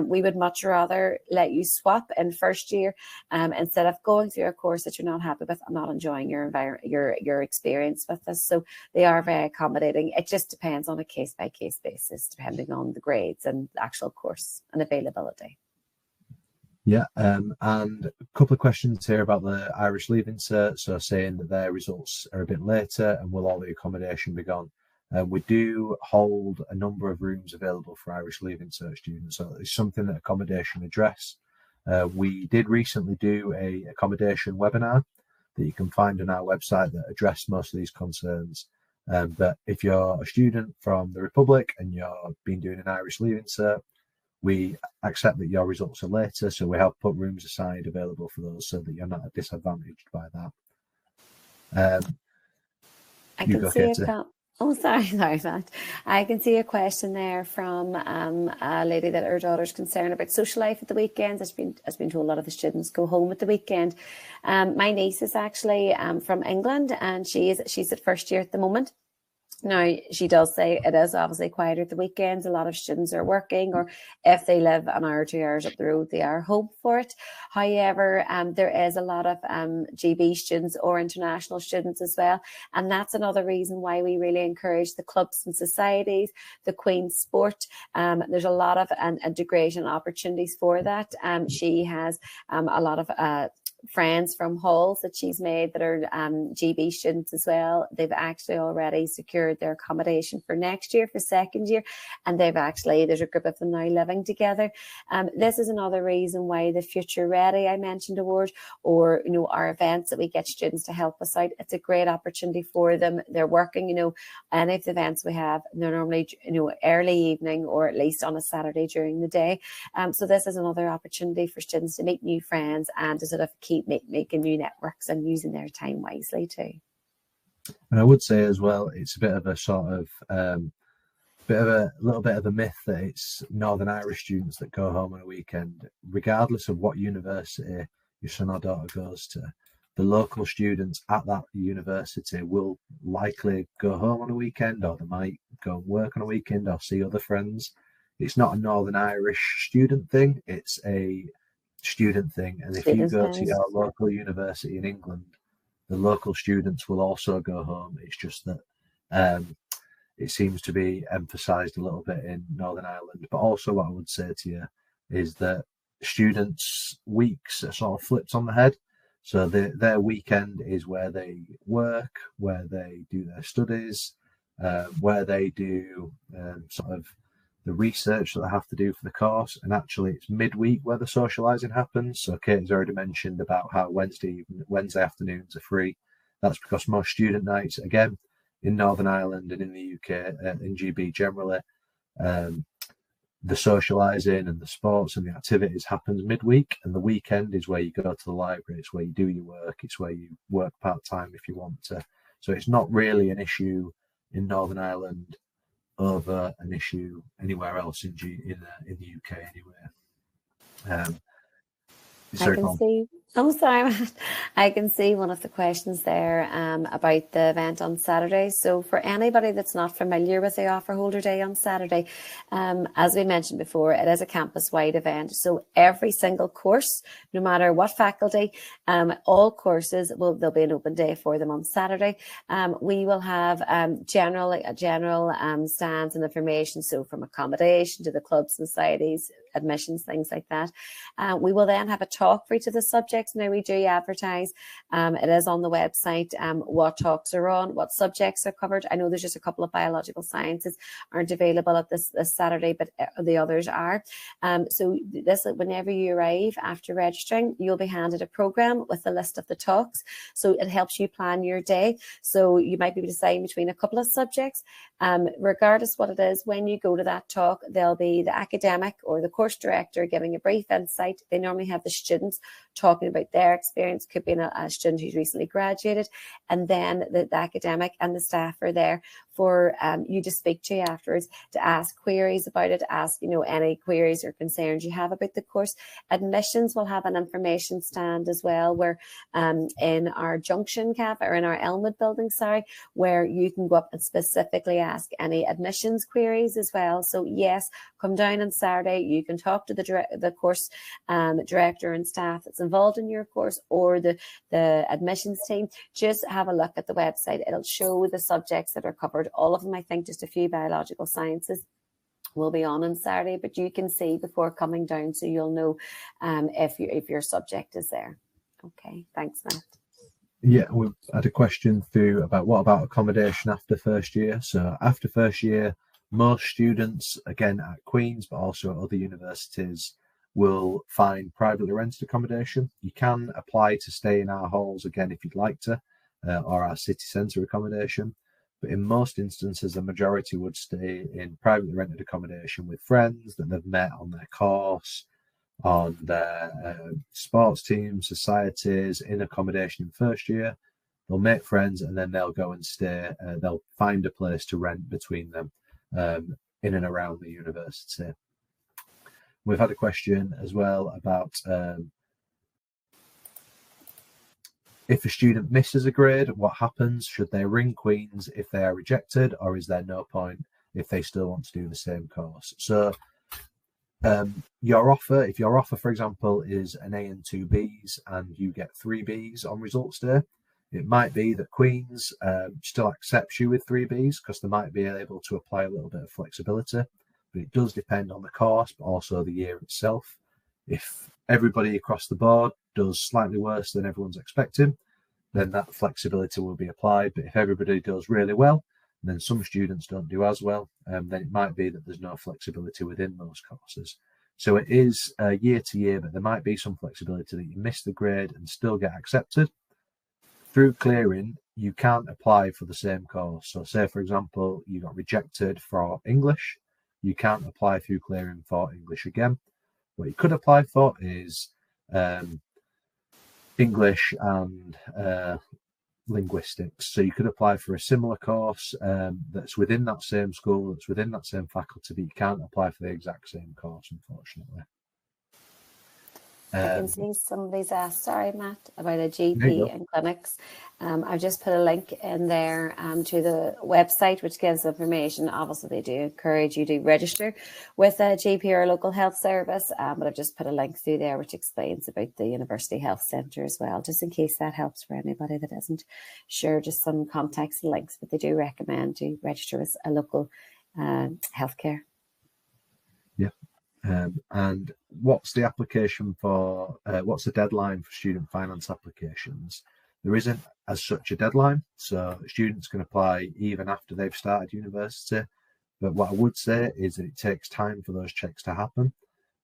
We would much rather let you swap in first year instead of going through a course that you're not happy with and not enjoying your experience with this. So they are very accommodating. It just depends on a case-by-case basis, depending on the grades and the actual course and availability. Yeah, and a couple of questions here about the Irish Leaving Cert. So saying that their results are a bit later and will all the accommodation be gone? We do hold a number of rooms available for Irish Leaving Cert students. So it's something that accommodation address. We did recently do a accommodation webinar that you can find on our website that address most of these concerns. But if you're a student from the Republic and you've been doing an Irish Leaving Cert, we accept that your results are later, so we have put rooms aside available for those so that you're not disadvantaged by that. I can see it. Oh, sorry, Matt. I can see a question there from a lady that her daughter's concerned about social life at the weekends. Has been told a lot of the students go home at the weekend. My niece is actually from England, and she's at first year at the moment. Now, she does say it is obviously quieter at the weekends. A lot of students are working, or if they live an hour or 2 hours up the road, they are home for it. However, there is a lot of GB students or international students as well. And that's another reason why we really encourage the clubs and societies, the Queen's Sport. There's a lot of integration opportunities for that. She has a lot of friends from halls that she's made that are GB students as well. They've actually already secured their accommodation for next year, for second year, and there's a group of them now living together. This is another reason why the Future Ready I mentioned award, or our events that we get students to help us out, it's a great opportunity for them. They're working, any of the events we have, they're normally early evening or at least on a Saturday during the day. So this is another opportunity for students to meet new friends and to sort of keep making new networks and using their time wisely too. And I would say as well, it's a bit of a sort of little bit of a myth that it's Northern Irish students that go home on a weekend. Regardless of what university your son or daughter goes to, the local students at that university will likely go home on a weekend, or they might go and work on a weekend or see other friends. It's not a Northern Irish student thing, it's a student thing. And if you go to your local university in England, the local students will also go home. It's just that it seems to be emphasised a little bit in Northern Ireland. But also what I would say to you is that students' weeks are sort of flipped on the head. So their weekend is where they work, where they do their studies, where they do sort of the research that they have to do for the course, and actually it's midweek where the socialising happens. So Kate's already mentioned about how Wednesday afternoons are free. That's because most student nights, again, in Northern Ireland and in the UK, in GB generally, the socialising and the sports and the activities happens midweek, and the weekend is where you go to the library, it's where you do your work, it's where you work part-time if you want to. So it's not really an issue in Northern Ireland over an issue anywhere else in the UK anyway. I can see. Oh, sorry, Matt. I can see one of the questions there about the event on Saturday. So for anybody that's not familiar with the Offer Holder Day on Saturday, as we mentioned before, it is a campus-wide event. So every single course, no matter what faculty, all courses, there'll be an open day for them on Saturday. We will have general stands and information, so from accommodation to the clubs, societies, admissions, things like that. We will then have a talk for each of the subjects. Now we do advertise. It is on the website what talks are on, what subjects are covered. I know there's just a couple of biological sciences aren't available at this Saturday, but the others are. So this, whenever you arrive after registering, you'll be handed a program with a list of the talks. So it helps you plan your day. So you might be deciding between a couple of subjects. Regardless what it is, when you go to that talk, there'll be the academic or the course director giving a brief insight. They normally have the students talking about their experience. Could be a student who's recently graduated, and then the academic and the staff are there for you to speak to afterwards, to ask queries about it, ask any queries or concerns you have about the course. Admissions will have an information stand as well, where in our Junction Cafe, or in our Elmwood building, where you can go up and specifically ask any admissions queries as well. So yes, come down on Saturday. You can talk to the course director and staff that's involved in your course, or the admissions team. Just have a look at the website. It'll show the subjects that are covered. All of them, I think, just a few biological sciences will be on Saturday, but you can see before coming down, so you'll know if your subject is there. Okay, thanks, Matt. Yeah, we've had a question through about what about accommodation after first year. So after first year, most students, again at Queen's, but also at other universities, will find privately rented accommodation. You can apply to stay in our halls again if you'd like to, or our city centre accommodation. But in most instances, the majority would stay in privately rented accommodation with friends that they've met on their course, on their sports teams, societies, in accommodation in first year. They'll make friends, and then they'll go and stay. They'll find a place to rent between them in and around the university. We've had a question as well about if a student misses a grade, what happens? Should they ring Queen's if they are rejected, or is there no point if they still want to do the same course? So your offer, for example, is an A and 2 Bs and you get 3 Bs on results day, it might be that Queen's still accepts you with 3 Bs because they might be able to apply a little bit of flexibility. But it does depend on the course, but also the year itself. If everybody across the board does slightly worse than everyone's expecting, then that flexibility will be applied. But if everybody does really well, and then some students don't do as well, then it might be that there's no flexibility within those courses. So it is year to year, but there might be some flexibility that you miss the grade and still get accepted. Through clearing, you can't apply for the same course. So say, for example, you got rejected for English, you can't apply through clearing for English again. What you could apply for is English and linguistics. So you could apply for a similar course that's within that same school, that's within that same faculty, but you can't apply for the exact same course, unfortunately. I can see somebody's asked, sorry, Matt, about a GP and clinics. I've just put a link in there to the website, which gives information. Obviously, they do encourage you to register with a GP or a local health service, but I've just put a link through there which explains about the University Health Centre as well, just in case that helps for anybody that isn't sure, just some context links, but they do recommend to register with a local healthcare. Yeah. And what's the application for, what's the deadline for student finance applications? There isn't as such a deadline, so students can apply even after they've started university. But what I would say is that it takes time for those checks to happen.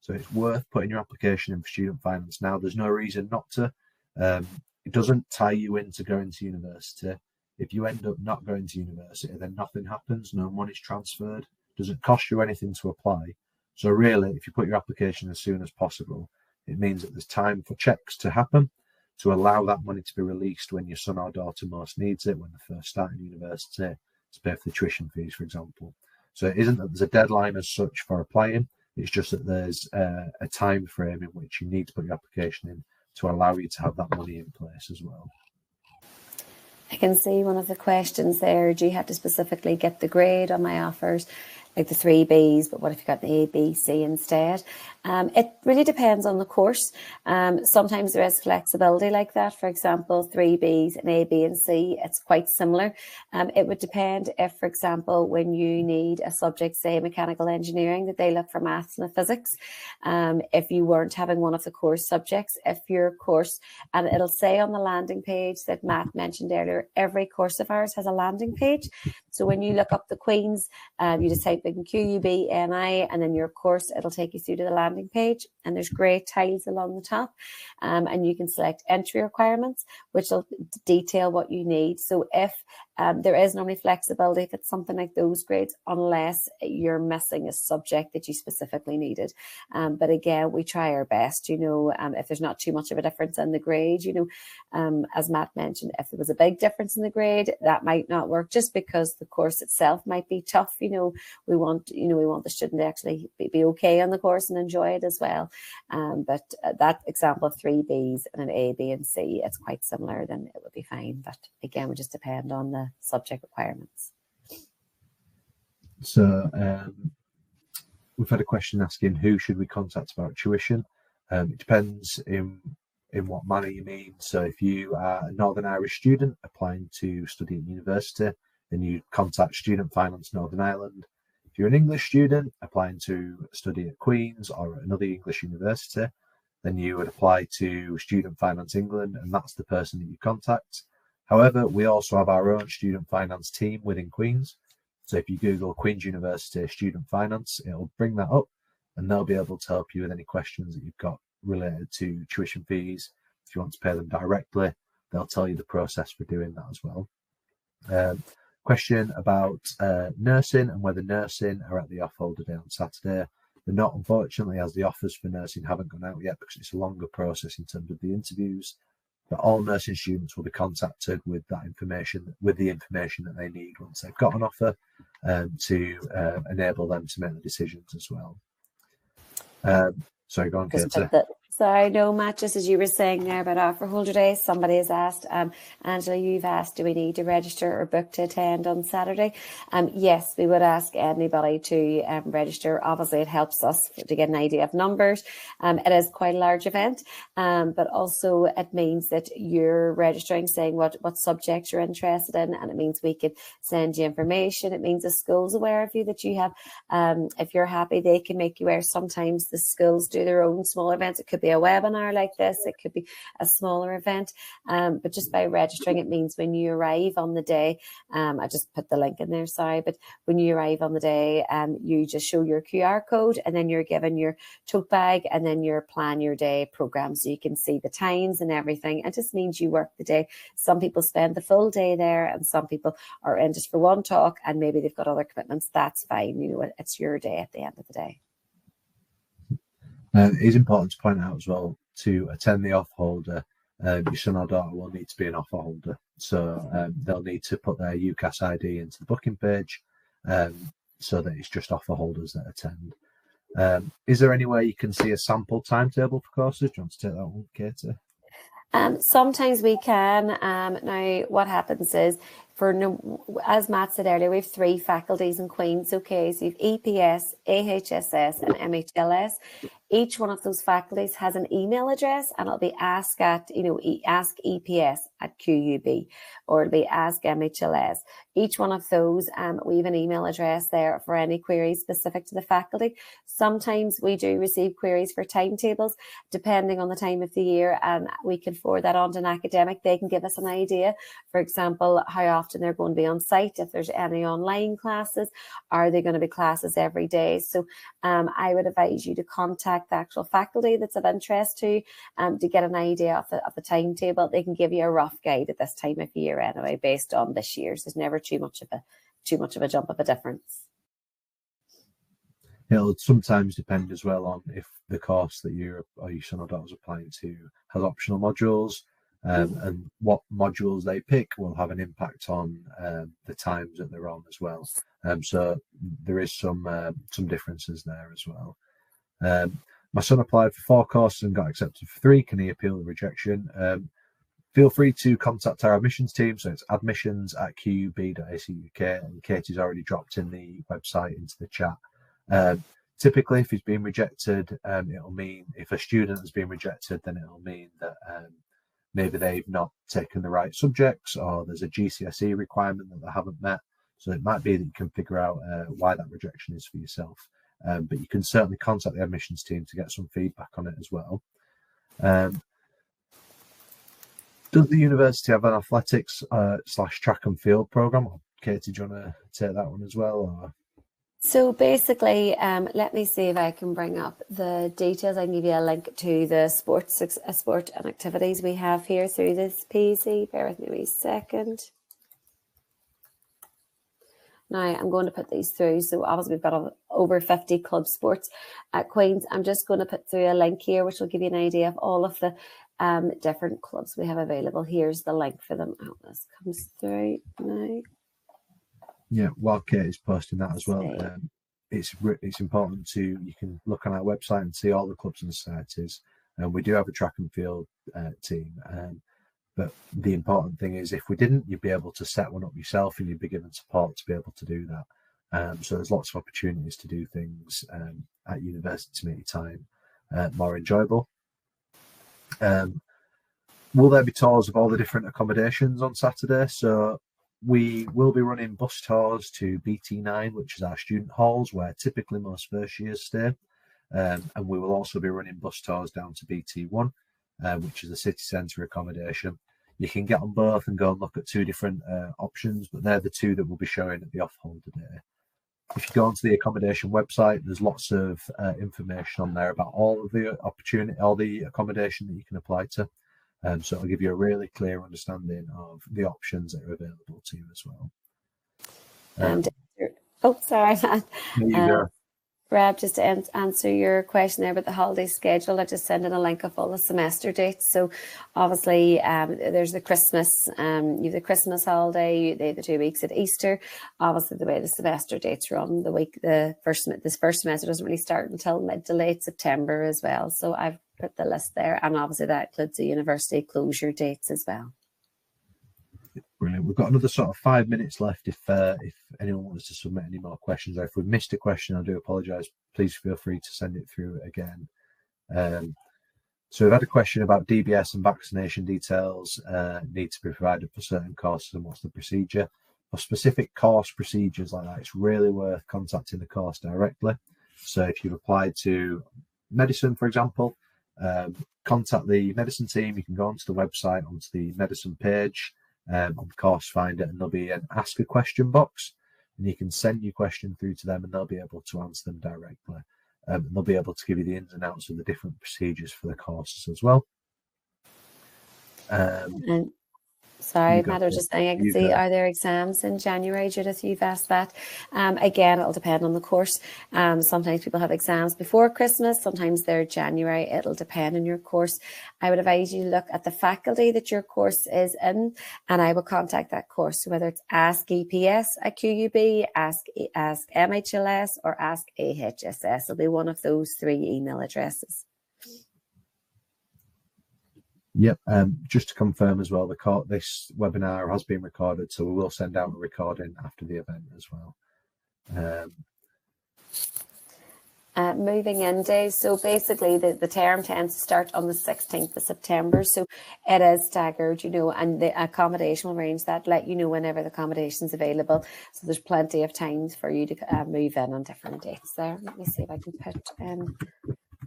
So it's worth putting your application in for student finance now. There's no reason not to. It doesn't tie you into going to university. If you end up not going to university, then nothing happens, no money's transferred. It doesn't cost you anything to apply. So really, if you put your application as soon as possible, it means that there's time for checks to happen to allow that money to be released when your son or daughter most needs it, when they're first starting university, to pay for the tuition fees, for example. So it isn't that there's a deadline as such for applying, it's just that there's a time frame in which you need to put your application in to allow you to have that money in place as well. I can see one of the questions there, do you have to specifically get the grade on my offers, like the 3 Bs, but what if you got the A, B, C instead? It really depends on the course. Sometimes there is flexibility like that. For example, 3 Bs, an A, B and C, it's quite similar. It would depend if, for example, when you need a subject, say mechanical engineering, that they look for maths and physics. If you weren't having one of the course subjects, if your course, and it'll say on the landing page that Matt mentioned earlier, every course of ours has a landing page. So when you look up the Queen's, you just type in QUB, NI, and then your course, it'll take you through to the landing page. And there's grey tiles along the top. And you can select entry requirements, which will detail what you need. So if there is normally flexibility if it's something like those grades, unless you're missing a subject that you specifically needed. But again, we try our best, if there's not too much of a difference in the grade, as Matt mentioned, if there was a big difference in the grade, that might not work just because the course itself might be tough. We want the student to actually be okay on the course and enjoy it as well. But that example of 3 Bs and an A, B and C, it's quite similar, then it would be fine. But again, we just depend on the subject requirements. So we've had a question asking, who should we contact about tuition? It depends in what manner you mean. So if you are a Northern Irish student applying to study at university, then you contact Student Finance Northern Ireland. If you're an English student applying to study at Queen's or at another English university, then you would apply to Student Finance England, and that's the person that you contact. However, we also have our own student finance team within Queen's. So if you Google Queen's University Student Finance, it'll bring that up, and they'll be able to help you with any questions that you've got related to tuition fees. If you want to pay them directly, they'll tell you the process for doing that as well. Question about nursing and whether nursing are at the off holder day on Saturday. They're not, unfortunately, as the offers for nursing haven't gone out yet because it's a longer process in terms of the interviews. But all nursing students will be contacted with that information, with the information that they need once they've got an offer, to enable them to make the decisions as well. Sorry, go on, Katie. Sorry, no, Matt, just as you were saying there about offer holder days, somebody has asked, Angela, you've asked, do we need to register or book to attend on Saturday? Yes, we would ask anybody to register. Obviously, it helps us to get an idea of numbers. It is quite a large event, but also it means that you're registering, saying what subjects you're interested in, and it means we could send you information. It means the school's aware of you, that you have, if you're happy, they can make you aware. Sometimes the schools do their own small events. It could be a webinar like this, it could be a smaller event, but just by registering, it means when you arrive on the day, I just put the link in there, sorry, but when you arrive on the day, you just show your QR code, and then you're given your tote bag and then your plan your day program, so you can see the times and everything. It just means you work the day. Some people spend the full day there, and some people are in just for one talk and maybe they've got other commitments. That's fine, it's your day at the end of the day. It is important to point out as well, to attend the off holder, your son or daughter will need to be an offer holder. So they'll need to put their UCAS ID into the booking page, so that it's just offer holders that attend. Is there any way you can see a sample timetable for courses? Do you want to take that one, Katie? Sometimes we can. Now, what happens is, as Matt said earlier, we have 3 faculties in Queen's. Okay, so you have EPS, AHSS, and MHLS. Each one of those faculties has an email address, and it'll be ask EPS at QUB, or it'll be ask MHLS. Each one of those, we have an email address there for any queries specific to the faculty. Sometimes we do receive queries for timetables, depending on the time of the year, and we can forward that on to an academic. They can give us an idea, for example, how often they're going to be on site, if there's any online classes, are they going to be classes every day? So I would advise you to contact the actual faculty that's of interest to get an idea of the timetable. They can give you a rough guide at this time of year anyway, based on this year's. There's never too much of a jump of a difference. It'll sometimes depend as well on if the course that you or your son or daughter's applying to has optional modules, and what modules they pick will have an impact on the times that they're on as well. So there is some differences there as well. My son applied for 4 courses and got accepted for 3. Can he appeal the rejection? Feel free to contact our admissions team. So it's admissions@qub.ac.uk, and Katie's already dropped in the website into the chat. Typically, if he's been rejected, it'll mean, if a student has been rejected, then it'll mean that maybe they've not taken the right subjects, or there's a GCSE requirement that they haven't met. So it might be that you can figure out why that rejection is for yourself. But you can certainly contact the admissions team to get some feedback on it as well. Does the university have an athletics / track and field program? Katie, do you want to take that one as well? Or? So basically, let me see if I can bring up the details. I can give you a link to the sport and activities we have here through this PC. Bear with me a second. Now I'm going to put these through. So obviously we've got over 50 club sports at Queen's. I'm just going to put through a link here, which will give you an idea of all of the different clubs we have available. Here's the link for them. Oh, this comes through now. Yeah, while Kate is posting that as well, it's important you can look on our website and see all the clubs and societies. And we do have a track and field team. But the important thing is, if we didn't, you'd be able to set one up yourself, and you'd be given support to be able to do that. So there's lots of opportunities to do things at university to make your time more enjoyable. Will there be tours of all the different accommodations on Saturday? So we will be running bus tours to BT9, which is our student halls, where typically most first years stay. And we will also be running bus tours down to BT1, which is a city centre accommodation. You can get on both and go and look at 2 different options, but they're the 2 that we'll be showing at the off-holder day. If you go onto the accommodation website, there's lots of information on there about all of the accommodation that you can apply to. So it'll give you a really clear understanding of the options that are available to you as well. Sorry, Matt. There you go. Rab, just to answer your question there about the holiday schedule, I just sent in a link of all the semester dates. So obviously there's the Christmas, you have the Christmas holiday, the 2 weeks at Easter. Obviously the way the semester dates run, this first semester doesn't really start until mid to late September as well. So I've put the list there, and obviously that includes the university closure dates as well. Brilliant. We've got another sort of 5 minutes left if anyone wants to submit any more questions, or if we've missed a question, I do apologise. Please feel free to send it through again. So we've had a question about DBS and vaccination details need to be provided for certain courses, and what's the procedure. For specific course procedures like that, it's really worth contacting the course directly. So if you've applied to medicine, for example, contact the medicine team. You can go onto the website, onto the medicine page, on the course finder, and there'll be an ask a question box, and you can send your question through to them, and they'll be able to answer them directly. And they'll be able to give you the ins and outs of the different procedures for the courses as well. Sorry, Matt, I was just saying, I can see, are there exams in January, Judith? You've asked that. Again, it'll depend on the course. Sometimes people have exams before Christmas, sometimes they're January. It'll depend on your course. I would advise you to look at the faculty that your course is in, and I will contact that course. So whether it's Ask EPS at QUB, Ask MHLS, or Ask AHSS. It'll be one of those 3 email addresses. Yep, just to confirm as well, this webinar has been recorded, so we will send out a recording after the event as well. Moving in days, so basically the term tends to start on the 16th of September, so it is staggered, and the accommodation will arrange that, let you know whenever the accommodation is available, so there's plenty of time for you to move in on different dates there. Let me see if I can put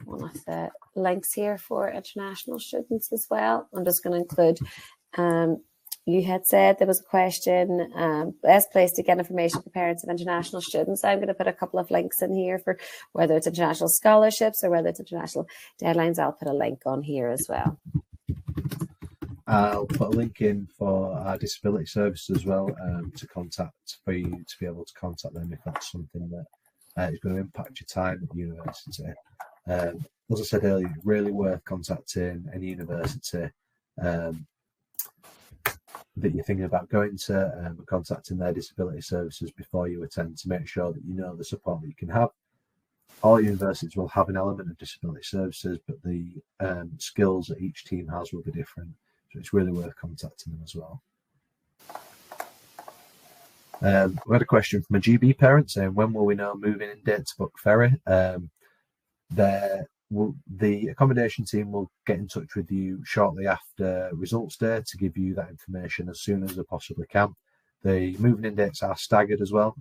one of the links here for international students as well. I'm just going to include, you had said there was a question, best place to get information for parents of international students. I'm going to put a couple of links in here for whether it's international scholarships or whether it's international deadlines. I'll put a link on here as well. I'll put a link in for our disability services as well, to contact, for you to be able to contact them if that's something that It's going to impact your time at university. As I said earlier, really worth contacting any university that you're thinking about going to, contacting their disability services before you attend to make sure that you know the support that you can have. All universities will have an element of disability services, but the skills that each team has will be different. So it's really worth contacting them as well. We had a question from a GB parent saying, when will we know moving in date to book ferry? The accommodation team will get in touch with you shortly after results day to give you that information as soon as they possibly can. The moving in dates are staggered as well,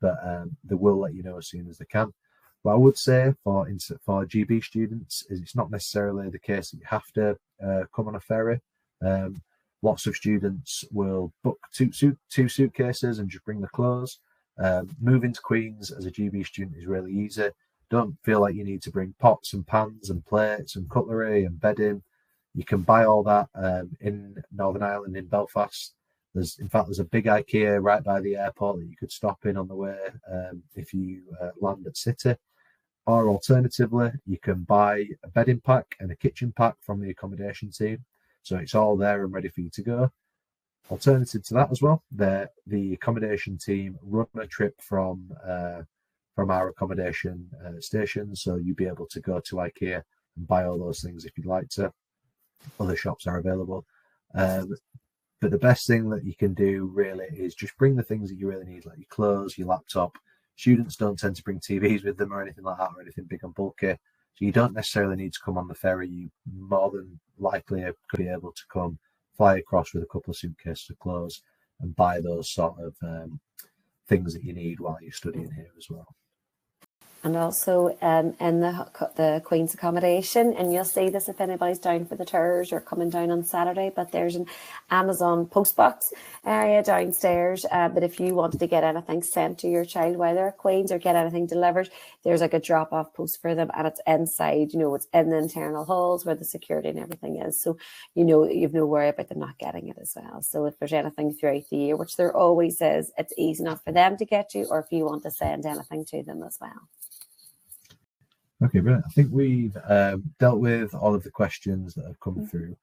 but they will let you know as soon as they can. What I would say for GB students is it's not necessarily the case that you have to come on a ferry. Lots of students will book two suitcases and just bring the clothes. Moving to Queen's as a GB student is really easy. Don't feel like you need to bring pots and pans and plates and cutlery and bedding. You can buy all that in Northern Ireland, in Belfast. There's a big IKEA right by the airport that you could stop in on the way if you land at City. Or alternatively, you can buy a bedding pack and a kitchen pack from the accommodation team. So it's all there and ready for you to go. Alternative to that as well, the accommodation team run a trip from our accommodation station, so you'll be able to go to IKEA and buy all those things if you'd like to. Other shops are available. But the best thing that you can do really is just bring the things that you really need, like your clothes, your laptop. Students don't tend to bring TVs with them or anything like that, or anything big and bulky. So you don't necessarily need to come on the ferry. You more than likely could be able to come, fly across with a couple of suitcases of clothes and buy those sort of things that you need while you're studying here as well. And also in the Queen's accommodation, and you'll see this if anybody's down for the tours or coming down on Saturday, but there's an Amazon postbox area downstairs. But if you wanted to get anything sent to your child while they're at Queen's or get anything delivered, there's like a drop-off post for them, and it's inside, it's in the internal halls where the security and everything is. So, you've no worry about them not getting it as well. So if there's anything throughout the year, which there always is, it's easy enough for them to get you, or if you want to send anything to them as well. Okay, brilliant. I think we've dealt with all of the questions that have come through.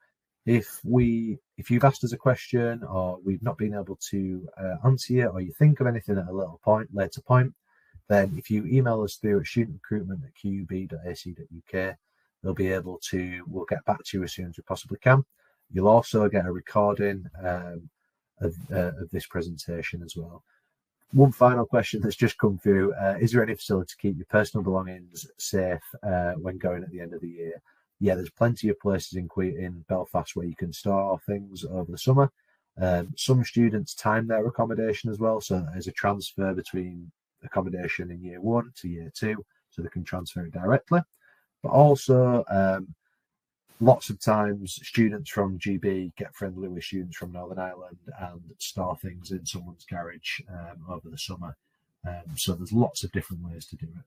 If you've asked us a question or we've not been able to answer you, or you think of anything at a later point, then if you email us through at studentrecruitment@qub.ac.uk, we'll get back to you as soon as we possibly can. You'll also get a recording of this presentation as well. One final question that's just come through. Is there any facility to keep your personal belongings safe when going at the end of the year? Yeah, there's plenty of places in Belfast where you can store things over the summer. Some students time their accommodation as well, so there's a transfer between accommodation in year 1 to year 2, so they can transfer it directly. But also, lots of times students from GB get friendly with students from Northern Ireland and store things in someone's garage over the summer. So there's lots of different ways to do it.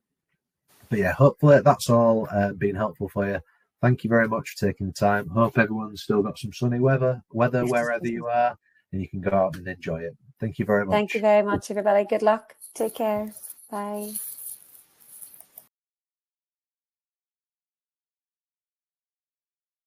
But yeah, hopefully that's all been helpful for you. Thank you very much for taking the time. Hope everyone's still got some sunny weather wherever you are, and you can go out and enjoy it. Thank you very much. Thank you very much, everybody. Good luck. Take care. Bye.